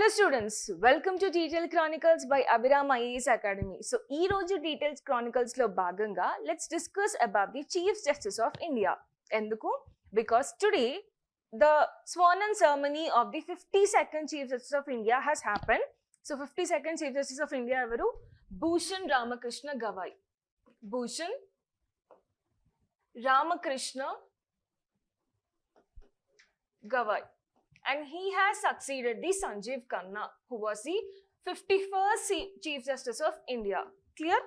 Hello students, welcome to Detailed Chronicles by Abhiram IAS Academy. So, ee roju Detailed Chronicles lo bhaganga, let's discuss about the Chief Justice of India. Enduku? Because today the sworn in ceremony of the 52nd Chief Justice of India has happened. So, 52nd Chief Justice of India evaru? Bhushan Ramakrishna Gavai. Bhushan Ramakrishna Gavai. And he has succeeded the Sanjeev Khanna, who was the 51st Chief Justice of India. Clear?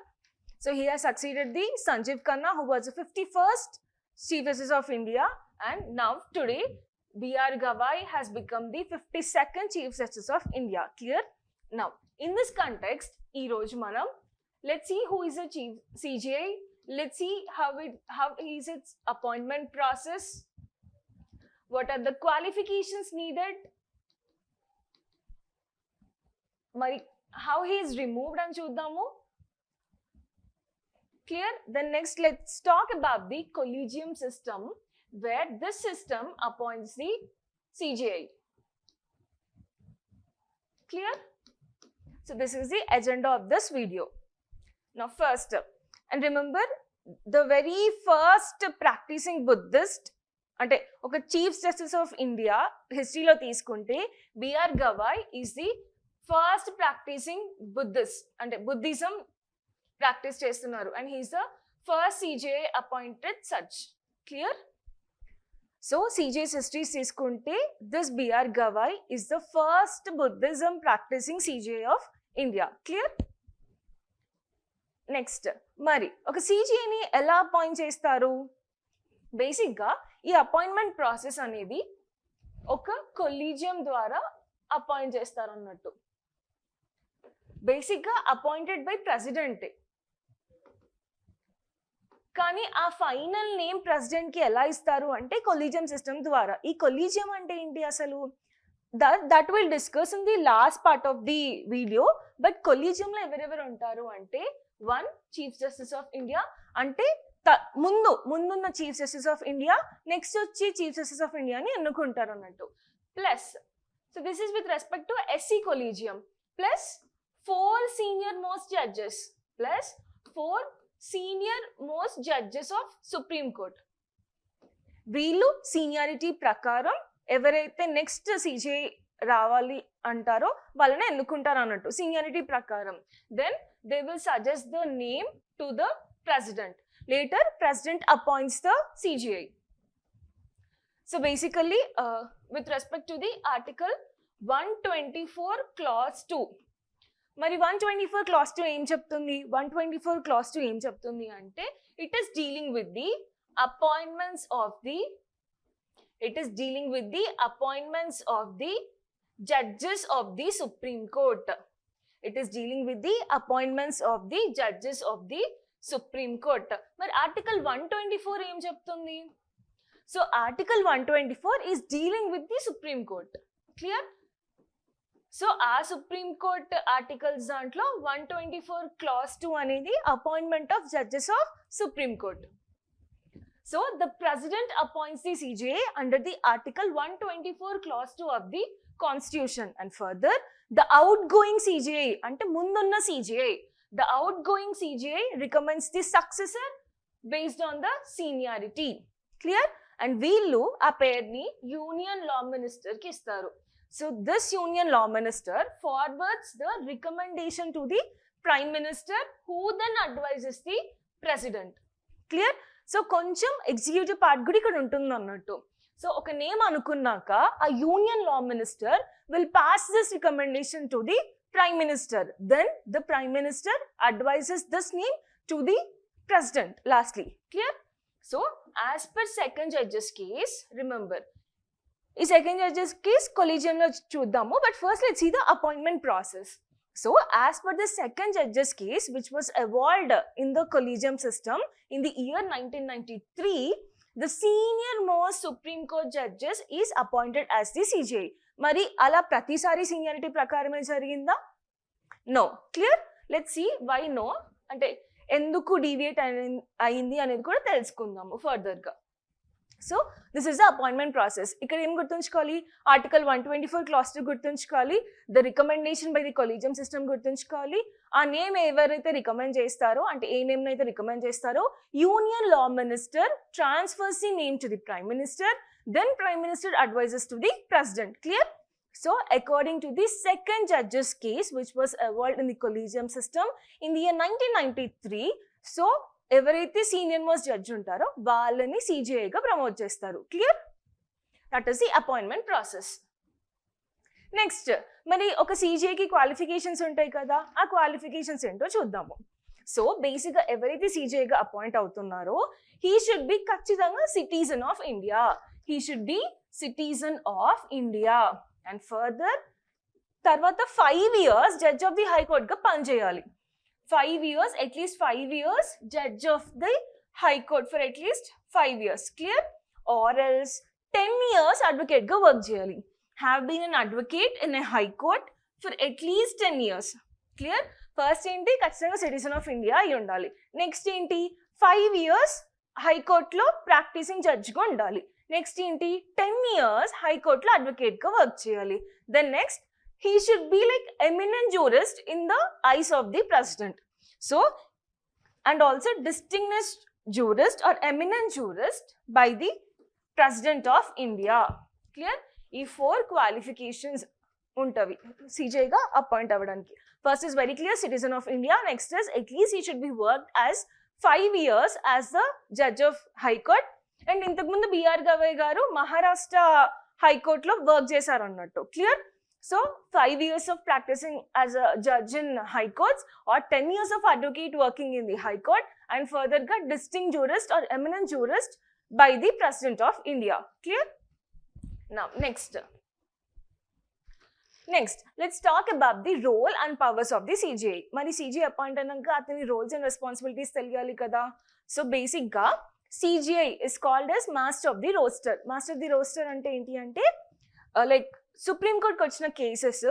So he has succeeded the Sanjeev Khanna, who was the 51st Chief Justice of India, and now today B.R. Gavai has become the 52nd Chief Justice of India. Clear? Now, in this context, Iroj Manam, let's see who is the Chief CJI. Let's see how is its appointment process. What are the qualifications needed? Mari, how he is removed and chudamu. Clear? Then next, let's talk about the collegium system, where this system appoints the CJI. Clear? So this is the agenda of this video. Now first, and remember, the very first practicing Buddhist అంటే ఒక chief justice of India హిస్టరీలో తీసుకుంటే BR Gavai is the first practising Buddhist, అంటే Buddhism practice చేస్తున్నారు, and he is the first CJI appointed such. Clear? So CJIs histories తీసుకుంటే this BR Gavai is the first Buddhism practising CJI of India. Clear? Next, మరి ఒక సిజేఐని ఎలా appoint చేస్తారు? బేసిక్గా ఈ appointment process అనేది ఒక కొలీజియం ద్వారా అపాయింట్ చేస్తారు అన్నట్టు. బేసిక్గా అపాయింటెడ్ బై ప్రెసిడెంటే, కానీ ఆ ఫైనల్ నేమ్ ప్రెసిడెంట్కి ఎలా ఇస్తారు అంటే కొలీజియం సిస్టమ్ ద్వారా. ఈ కొలీజియం అంటే ఏంటి అసలు? That will discuss in the last part of the video. But కొలీజియంలో ఎవరెవరు ఉంటారు అంటే, one chief justice of India, అంటే ముందున్న chief justice of India, next వచ్చి చీఫ్ జస్టిస్ ఆఫ్ ఇండియాని ఎన్నుకుంటారు అన్నట్టు. Plus, so this is with respect to SC collegium, plus 4 senior most judges, plus 4 senior most judges of supreme court. వీళ్ళు seniority ప్రకారం ఎవరైతే next CJ రావాలి అంటారో వాళ్ళని ఎన్నుకుంటారు అన్నట్టు సీనియారిటీ ప్రకారం. Then they will suggest the name to the president. Later, president appoints the CJI. So basically, with respect to the article 124 clause 2. Mari 124 clause 2 em cheptundi? 124 clause 2 em cheptundi ante, it is dealing with the appointments of the judges of the Supreme Court. It is dealing with the appointments of the judges of the supreme court. మరి article 124 ఏం చెప్తుంది? So article 124 is dealing with the supreme court. Clear? So ఆ supreme court articles దాంట్లో 124 clause 2 అనేది appointment of judges of supreme court. So the president appoints the CJI under the article 124 clause 2 of the constitution. And further the out going CJI, అంటే ముందున్న CJI, the outgoing CJI recommends the successor based on the seniority. Clear? And వీళ్ళు ఆ పేరుని union law minister కి ఇస్తారు. So this union law minister forwards the recommendation to the prime minister, who then advises the president. Clear? So కొంచెం executive part కూడా ఇక్కడ ఉంటుంది అన్నట్టు. సో ఒక నేమ్ అనుకున్నాక ఆ union law minister will pass this recommendation to the Prime Minister. Then the Prime Minister advises this name to the President lastly. Clear? So as per second judge's case, remember, in second judge's case collegium lo chudamu, but first let's see the appointment process. So as per the second judge's case, which was evolved in the collegium system in the year 1993, the senior most Supreme Court judges is appointed as the CJI. మరి అలా ప్రతిసారి seniority ప్రకారమే జరిగిందా? No. Clear? Let's see why no, అంటే ఎందుకు deviate అయింది అనేది కూడా తెలుసుకుందాము ఫర్దర్గా. So this is the appointment process. ఇక్కడ ఏం గుర్తుంచుకోవాలి, ఆర్టికల్ 124 క్లాస్ 2 గుర్తుంచుకోవాలి, the recommendation by the collegium system గుర్తుంచుకోవాలి, ఆ నేమ్ ఎవరైతే రికమెండ్ చేస్తారో అంటే ఏ నేమ్ అయితే రికమెండ్ చేస్తారో union law minister transfers the name to the prime minister, then prime minister advises to the president. Clear? So according to the second judge's case which was evolved in the collegium system in the year 1993, so ఎవరైతే senior most judge ఉంటారో వాళ్ళని సిజిఐగా promote చేస్తారు. Clear? That is the appointment process. Next, మరి ఒక సిజిఐకి qualifications ఉంటాయి కదా, ఆ qualifications ఏంటో చూద్దాము. సో బేసిక్గా ఎవరైతే సిజిఐగా అపాయింట్ అవుతున్నారో హీ షుడ్ బి ఖచ్చితంగా citizen of India. He should be citizen of India. And further తర్వాత 5 years జడ్జ్ ఆఫ్ ది హైకోర్ట్గా పనిచేయాలి. 5 years, at least 5 years judge of the high court for at least 5 years. Clear? Or else 10 years advocate ga work cheyali. Have been an advocate in a high court for at least 10 years. Clear? First enti ఖచ్చితంగా citizen of India అయి ఉండాలి. Next ఏంటి 5 years high court లో practicing judge గా ఉండాలి. Next ఏంటి 10 years high court లో advocate గా వర్క్ చేయాలి. Then next he should be like eminent jurist in the eyes of the president. So, and also distinguished jurist or eminent jurist by the president of India. Clear? ఈ 4 qualifications ఉంటవి CJ గా appoint అవ్వడానికి. First is very clear, citizen of India. Next is at least he should be worked as 5 years as the judge of high court. And ఇంతకుముందు BR Gavai గారు మహారాష్ట్ర హైకోర్టులో work చేశారు అన్నట్టు. Clear? So 5 years of practicing as a judge in high courts or 10 years of advocate working in the high court, and further got distinct jurist or eminent jurist by the president of India. Clear? Now next let's talk about the role and powers of the CJI. Mari CJI appoint ananka athani roles and responsibilities teliyali kada. So basic ga CJI is called as master of the roster. Master of the roster ante enti ante like సుప్రీంకోర్టుకి వచ్చిన cases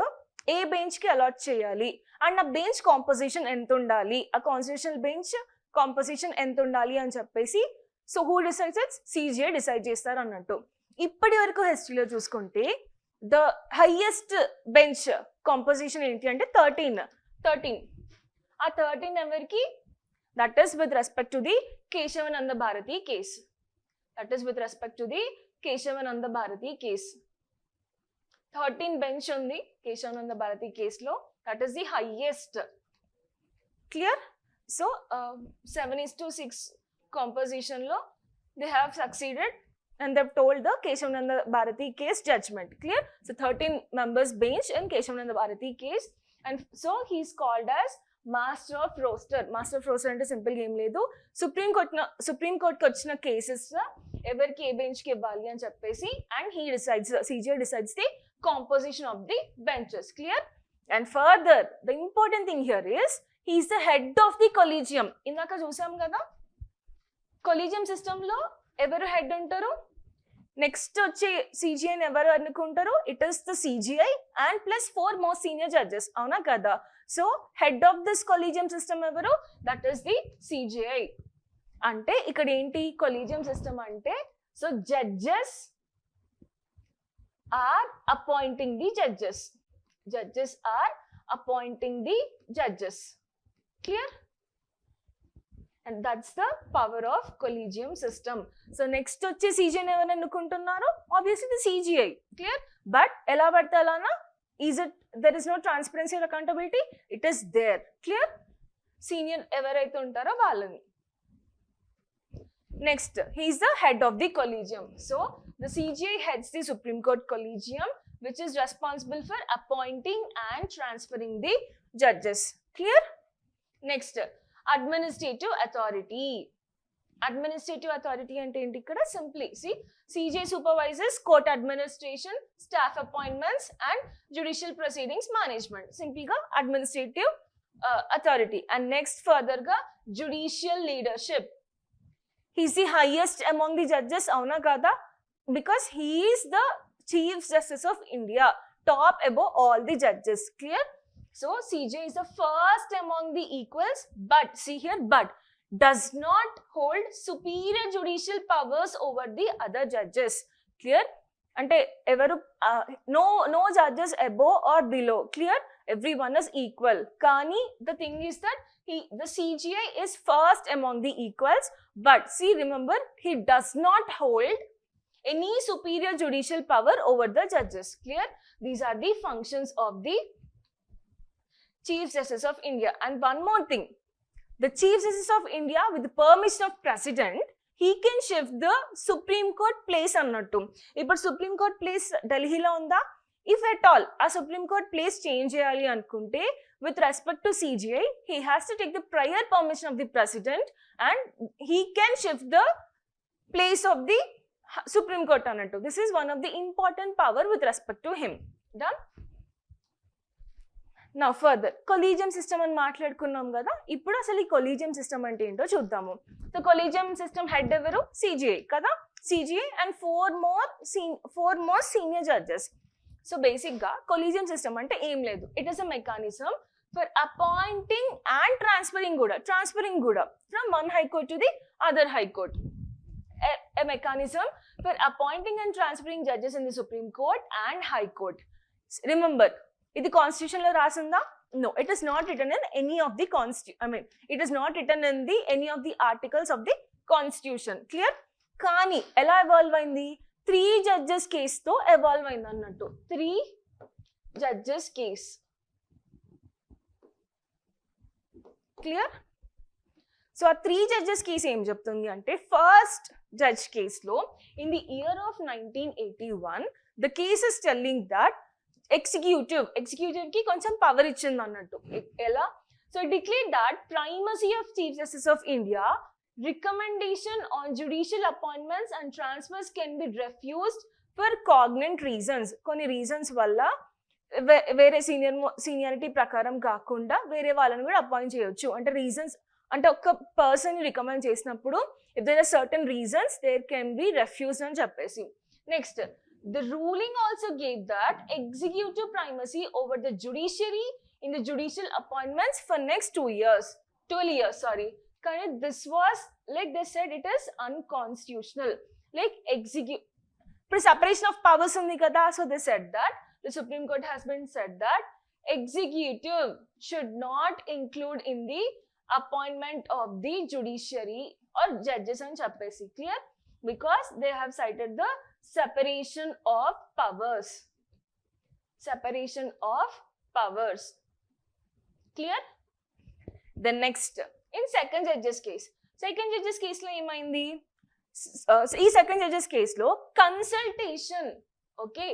ఏ బెంచ్కి allot చేయాలి and ఆ bench composition ఎంత ఉండాలి, ఆ constitutional bench composition ఎంత ఉండాలి అని చెప్పేసి so who decides it's CGI decide చేస్తారు అన్నట్టు. ఇప్పటి వరకు హిస్టరీలో చూసుకుంటే ద హైయెస్ట్ బెంచ్ కాంపోజిషన్ ఏంటి అంటే 13. ఆ 13 ఎవరికి? That is with respect to the Kesavananda Bharati case. 13 bench ఉంది కేశవానంద భారతి కేసులో. That is the highest. Clear? So 7:6 composition లో they have succeeded and they've told the Keshavananda Bharati case judgment. Clear? So 13 members bench in Keshavananda Bharati case, and so he's called as master of roster. Master of roster ante simple game ledu. Supreme Court ki vachina cases evarki e bench ki ivvali ani cheppesi, and he decides, CJI decides the composition of the benches. Clear? And further the important thing here is he is the head of the collegium. Indaka chusam kada collegium system lo ఎవరు head ఉంటారు? Next వచ్చే సిజిఐని ఎవరు అనుకుంటారు? It is the CJI and plus 4 most senior judges. అవునా కదా? So head of this collegium system ఎవరు? That is the CJI. అంటే ఇక్కడ ఏంటి కొలీజియం సిస్టమ్ అంటే so judges are appointing the judges. Clear? And that's the power of collegium system. So next వచ్చే CJI ఎవరు అనుకుంటున్నారు? Obviously the CJI. Clear? But ఎలా పడితే అలానా? There is no transparency or accountability? It is there. Clear? Senior ఎవరైతే ఉంటారో వాళ్ళని. Next, he is the head of the collegium. So the CJI heads the Supreme Court collegium, which is responsible for appointing and transferring the judges. Clear? Next, administrative authority. Administrative authority ante enti ikkada simply see CJI supervises court administration, staff appointments and judicial proceedings management. Simply ga administrative authority. And next further ga judicial leadership. He is the highest among the judges, avuna kada, because he is the Chief Justice of India, top above all the judges. Clear? So CJI is the first among the equals, but see here, but does not hold superior judicial powers over the other judges. Clear? Ante evaru no judges above or below. Clear? Everyone is equal. Kani the thing is that the CJI is first among the equals, but see, remember, he does not hold any superior judicial power over the judges. Clear? These are the functions of the Chief Justice of India. And one more thing, the Chief Justice of India, with the permission of President, he can shift the Supreme Court place annattu. Ippudu Supreme Court place Delhi lo unda. If at all a Supreme Court place change cheyali anukunte, with respect to CJI, he has to take the prior permission of the President, and he can shift the place of the Supreme Court annattu. This is one of the important power with respect to him. Done? Now further, collegium system అని మాట్లాడుకున్నాం కదా, ఇప్పుడు అసలు ఈ collegium system అంటే ఏంటో చూద్దాము. So collegium system head ఎవరు? CJI కదా, CJI and four more senior judges. So basic గా collegium system అంటే ఏం లేదు, it is a mechanism for appointing and transferring కూడా from one high court to the other high court. A mechanism for appointing and transferring judges in the Supreme Court and High Court. Remember, ఇది constitution లో రాసిందా? No, it is not written in any of the it is not written in the any of the articles of the constitution. Clear? కానీ ఎలా evolve అయింది? 3 judges case తో evolve అయింది అన్నట్టు. 3 judges case. Clear? So ఆ 3 judges case ఏం చెప్తుంది అంటే, ఫస్ట్ జడ్జ్ కేసులో in the year of 1981 the case is telling that executive కి కొంచెం పవర్ ఇచ్చింది అన్నట్టు. ఎలా? So declare that primacy of chief justice of India, recommendation on judicial appointments and transfers can be refused for cogent reasons. కొన్ని reasons వల్ల వేరే seniority ప్రకారం కాకుండా వేరే వాళ్ళని కూడా అపాయింట్ చేయొచ్చు. అంటే రీజన్స్ అంటే ఒక పర్సన్ రికమెండ్ చేసినప్పుడు if there are certain reasons there can be refused అని చెప్పేసి. Next, the ruling also gave that executive primacy over the judiciary in the judicial appointments for next 12 years, sorry. Kind of this was, like they said, it is unconstitutional. Like separation of powers undi kada, so they said that the Supreme Court has been said that executive should not include in the appointment of the judiciary or judges and chappesi. Clear? Because they have cited the separation of powers. Clear? The next, in second judge's case lo emaindi, ee second judge's case lo consultation. Okay,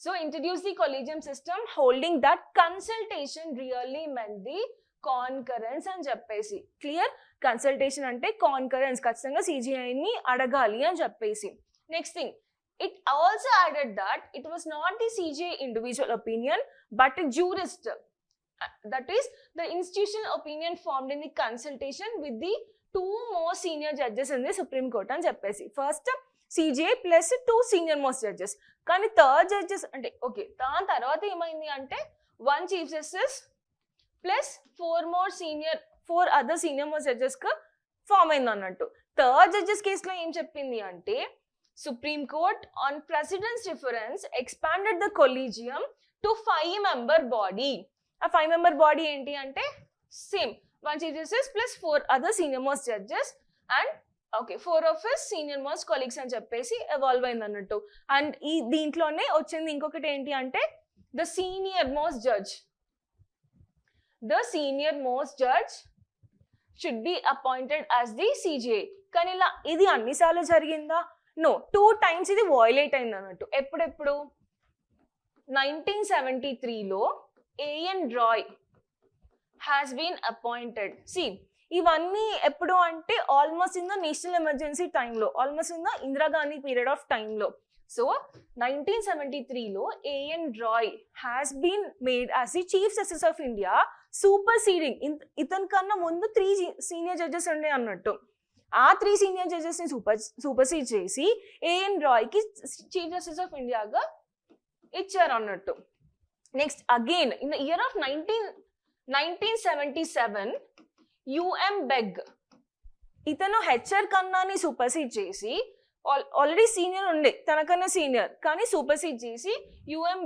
so introduce the collegium system holding that consultation really meant the concurrence అని చెప్పేసి. Clear? Consultation అంటే కాన్కరెన్స్, ఖచ్చితంగా CGI ని అడగాలి అని చెప్పేసి. Next thing, it also added that it was not the CJI individual opinion but a jurist, that is the institutional opinion formed in the consultation with the 2 more senior judges in the Supreme Court అని చెప్పేసి. First CJI plus 2 senior most judges. కానీ third judges అంటే okay, దాని తర్వాత ఏమైంది అంటే 1 chief justice plus 4 other senior most judges గా form అయింది అన్నట్టు. థర్డ్ జడ్జెస్ కేసులో ఏం చెప్పింది అంటే, Supreme Court on President's reference expanded the collegium to 5-member body. A 5-member body enti ante same 1 chief justice plus 4 other senior most judges and okay 4 of his senior most colleagues అని చెప్పేసి evolve అయింది అన్నట్టు. And ఈ దీంట్లోనే వచ్చింది ఇంకొకటి ఏంటి అంటే the senior most judge should be appointed as the CJI. కానీ ఇలా ఇది అన్నిసార్లు జరిగిందా? No, 2 times ఇది వయలేట్ అయింది అన్నట్టు. ఎప్పుడెప్పుడు? 1973లో A.N. Roy has been appointed. See, ఇవన్నీ ఎప్పుడు అంటే almost in the national emergency టైంలో, almost in the Indira Gandhi period of టైంలో. So 1973లో A.N. Roy has been made as the Chief Justice of India, superseding ఇతని కన్నా ముందు 3 senior judges ఉండే అన్నట్టు. ఆ 3 senior judges ని సూపర్సీడ్ చేసి A.N. Roy కి చీఫ్ జస్టిస్ ఆఫ్ ఇండియాగా ఇచ్చారు అన్నట్టు. Next, again in the year of 1977 U.M. Begg ఇతను హెచ్ఆర్ కన్నాని సూపర్సీడ్ చేసి ఆల్రెడీ సీనియర్ ఉండే తనకన్నా సీనియర్ కానీ సూపర్సీడ్ చేసి యుఎం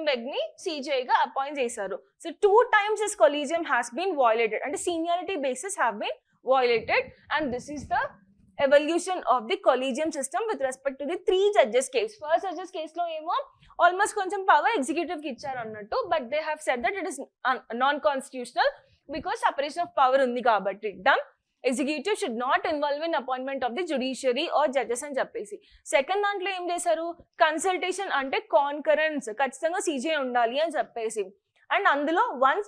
బెగ్ని సిజేగా అపాయింట్ చేశారు. So 2 times his collegium has been violated, అంటే seniority basis have been violated and this is the evolution of the collegium system with respect to the 3 judges case. First judges case lo emo almost koncham power executive ki icharu annattu, but they have said that it is non constitutional because separation of power undi kabatti done. Executive should not involve in appointment of the judiciary or judges అని చెప్పేసి. Second దాంట్లో ఏం చేశారు, consultation అంటే కాన్కరెన్స్ ఖచ్చితంగా CJ ఉండాలి అని చెప్పేసి, అండ్ అందులో 1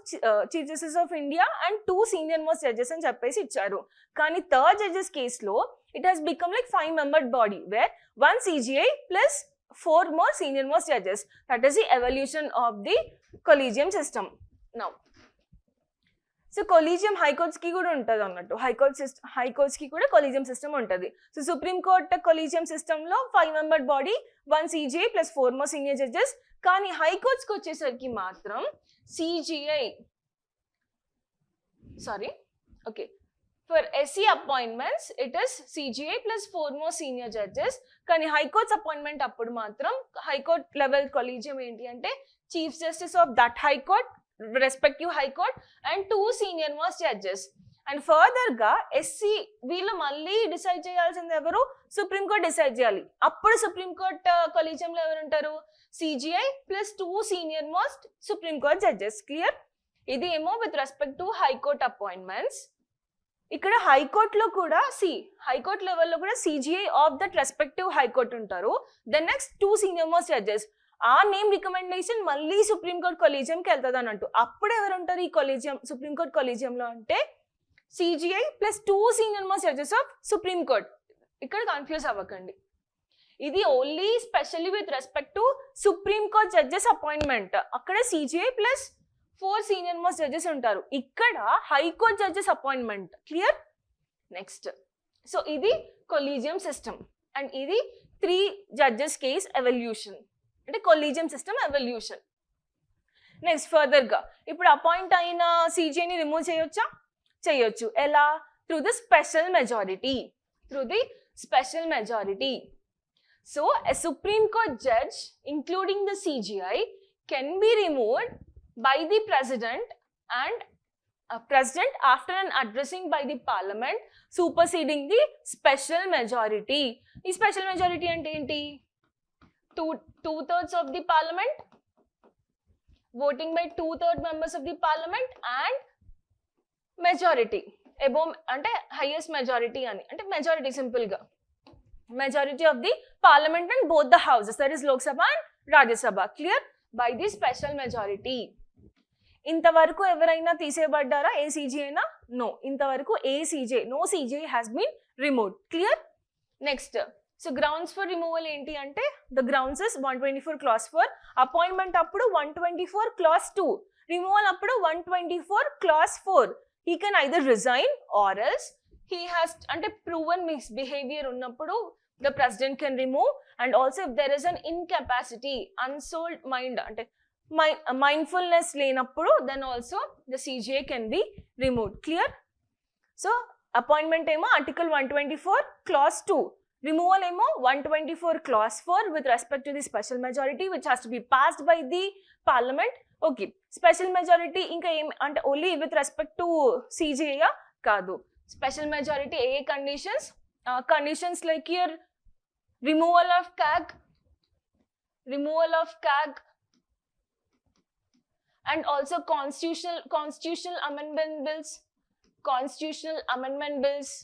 chief justice of India and 2 senior most judges అని చెప్పేసి ఇచ్చారు. కానీ థర్డ్ జడ్జెస్ కేసులో it has become like 5-membered body wear 1 CJI plus 4 more senior most judges. That is the evolution of the collegium system. Now, so collegium high courts కి కూడా ఉంటుంది అన్నట్టు, high courts కి కూడా కొలీజియం సిస్టమ్ ఉంటుంది. So supreme court collegium system లో 5-membered body 1 CJI plus 4 more senior judges. కానీ హైకోర్ట్స్కి వచ్చేసరికి మాత్రం for SC appointments it is CJI plus 4 more senior judges. కానీ హైకోర్ట్స్ అపాయింట్మెంట్ అప్పుడు మాత్రం హైకోర్ట్ లెవెల్ కొలీజియం ఏంటి అంటే chief justice of that high court, respective high court and 2 senior most judges. And further గా SC వీళ్ళు మళ్ళీ డిసైడ్ చేయాల్సింది ఎవరు, సుప్రీంకోర్టు డిసైడ్ చేయాలి. అప్పుడు సుప్రీంకోర్టు కొలీజియంలో ఎవరు ఉంటారు, CJI plus 2 senior most supreme court judges. Clear? ఇది ఏమో with respect to high court appointments. ఇక్కడ హైకోర్టులో కూడా హైకోర్ట్ లెవెల్లో కూడా CJI of that respective high court ఉంటారు. The next 2 senior most judges. ఆ నేమ్ రికమెండేషన్ మళ్ళీ సుప్రీంకోర్టు కొలీజియంకి వెళ్తుంది అన్నట్టు. అప్పుడు ఎవరు ఉంటారు ఈ కొలీజియం, సుప్రీంకోర్టు కొలీజియంలో అంటే CJI plus 2 senior most judges of Supreme Court. ఇక్కడ కన్ఫ్యూజ్ అవ్వకండి, ఇది only specially with respect to supreme court judges appointment. అక్కడ CJI plus 4 senior most judges ఉంటారు, ఇక్కడ high court judges appointment. Clear? Next, so ఇది collegium system and ఇది 3 judges case evolution, అంటే collegium system evolution. Next further గా ఇప్పుడు appoint అయిన CJIని remove చేయొచ్చా? చేయొచ్చు. ఎలా? Through the special majority. So a Supreme Court judge including the CJI can be removed by the president and president after an addressing by the parliament superseding the special majority. ఈ special majority అంటే ఏంటి? 2/3 of the parliament, voting by 2/3 members of the parliament and majority అబో అంటే highest majority అని, అంటే majority simple గా majority of the parliament and both the houses, that is Lok Sabha and Rajya Sabha. Clear? By the special majority. ఇంతవరకు ఎవరైనా తీసేయబడ్డారా ఏ CJI అయినా? No, ఇంతవరకు no CJI has been removed. Clear? Next, so grounds for removal ఏంటి అంటే the grounds is 124 clause 4, appointment అప్పుడు 124 clause 2, removal అప్పుడు 124 clause 4. He can either resign or else he has అంటే proven misbehavior ఉన్నప్పుడు the president can remove, and also if there is an incapacity, unsold mind అంటే mindfulness లేనప్పుడు then also the CJI can be removed. Clear? So appointment ఏమో article 124 clause 2, removal ఏమో 124 clause 4 with respect to the special majority which has to be passed by the parliament. Okay, special majority ఇంకా ఏం అంటే only with respect to CJI కాదు. Special majority A conditions like here removal of CAG and also constitutional amendment bills,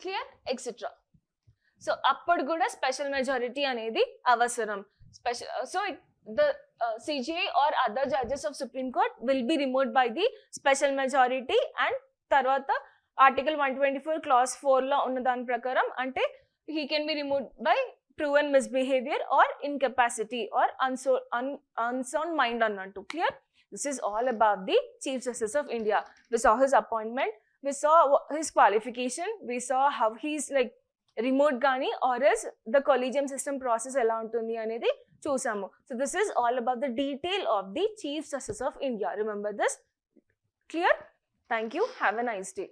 clear, etcetera. So అప్పుడు కూడా special majority అనేది అవసరం. So the CJI or other judges of Supreme Court will be removed by the special majority. And తర్వాత article 124 clause 4 లో ఉన్న దాని ప్రకారం అంటే he can be removed by proven misbehavior or incapacity or unsound mind అన్నట్టు. Clear? This is all about the Chief Justice of India. We saw his appointment, we saw his qualification, we saw how he's like removed గానీ or else the collegium system process ఎలా ఉంటుంది అనేది చూసాము. So this is all about the detail of the Chief Justice of India. Remember this? Clear? Thank you. Have a nice day.